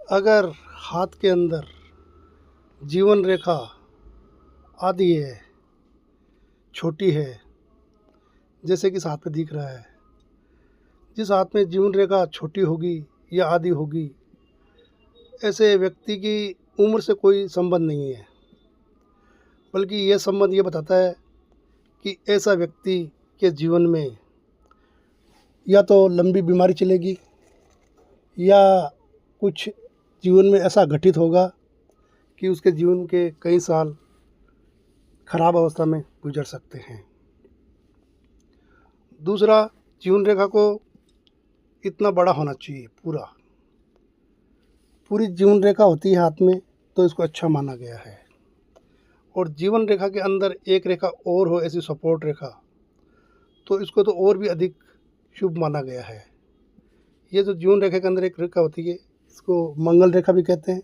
अगर हाथ के अंदर जीवन रेखा आदि है, छोटी है, जैसे कि इस हाथ में दिख रहा है, जिस हाथ में जीवन रेखा छोटी होगी या आदि होगी, ऐसे व्यक्ति की उम्र से कोई संबंध नहीं है, बल्कि यह संबंध ये बताता है कि ऐसा व्यक्ति के जीवन में या तो लंबी बीमारी चलेगी या कुछ जीवन में ऐसा घटित होगा कि उसके जीवन के कई साल खराब अवस्था में गुजर सकते हैं। दूसरा, जीवन रेखा को इतना बड़ा होना चाहिए, पूरी जीवन रेखा होती है हाथ में तो इसको अच्छा माना गया है। और जीवन रेखा के अंदर एक रेखा और हो, ऐसी सपोर्ट रेखा, तो इसको तो और भी अधिक शुभ माना गया है। ये जो जीवन रेखा के अंदर एक रेखा होती है, इसको मंगल रेखा भी कहते हैं।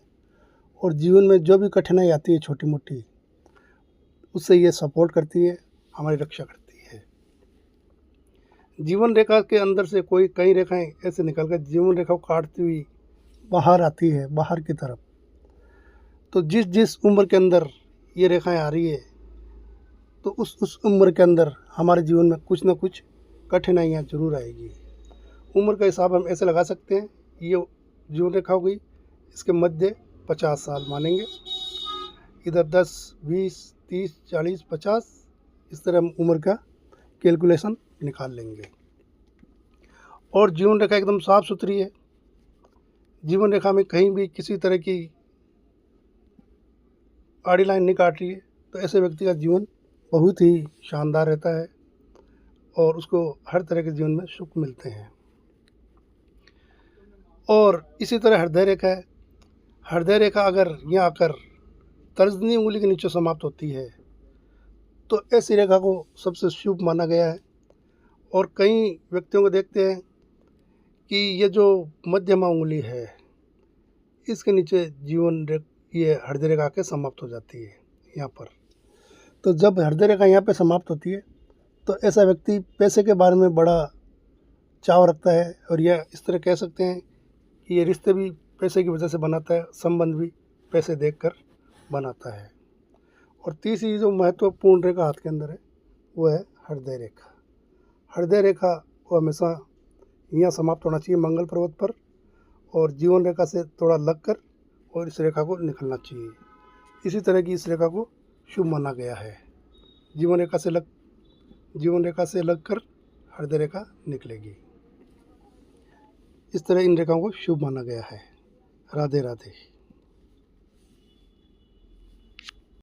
और जीवन में जो भी कठिनाई आती है छोटी मोटी, उससे ये सपोर्ट करती है, हमारी रक्षा करती है। जीवन रेखा के अंदर से कई रेखाएं ऐसे निकल कर जीवन रेखा को काटती हुई बाहर आती है, बाहर की तरफ। तो जिस उम्र के अंदर ये रेखाएं आ रही है, तो उस उम्र के अंदर हमारे जीवन में कुछ ना कुछ कठिनाइयाँ जरूर आएगी। उम्र का हिसाब हम ऐसे लगा सकते हैं, ये जीवन रेखा हो गई, इसके मध्य 50 साल मानेंगे, इधर 10, 20, 30, 40, 50, इस तरह हम उम्र का कैलकुलेशन निकाल लेंगे। और जीवन रेखा एकदम साफ सुथरी है, जीवन रेखा में कहीं भी किसी तरह की आड़ी लाइन नहीं काट रही है, तो ऐसे व्यक्ति का जीवन बहुत ही शानदार रहता है और उसको हर तरह के जीवन में सुख मिलते हैं। और इसी तरह हृदय रेखा है। हृदय रेखा अगर यहाँ आकर तर्जनी उंगली के नीचे समाप्त होती है, तो ऐसी रेखा को सबसे शुभ माना गया है। और कई व्यक्तियों को देखते हैं कि ये जो मध्यमा उंगली है, इसके नीचे ये हृदय रेखा के समाप्त हो जाती है यहाँ पर। तो जब हृदय रेखा यहाँ पे समाप्त होती है, तो ऐसा व्यक्ति पैसे के बारे में बड़ा चाव रखता है, और यह इस तरह कह सकते हैं कि ये रिश्ते भी पैसे की वजह से बनाता है, संबंध भी पैसे देखकर बनाता है। और तीसरी जो महत्वपूर्ण रेखा हाथ के अंदर है, वो है हृदय रेखा। हृदय रेखा को हमेशा यहाँ समाप्त होना चाहिए, मंगल पर्वत पर, और जीवन रेखा से थोड़ा लगकर और इस रेखा को निकलना चाहिए। इसी तरह की इस रेखा को शुभ माना गया है। जीवन रेखा से लगकर हृदय रेखा निकलेगी। इस तरह इन रेखाओं को शुभ माना गया है। राधे राधे।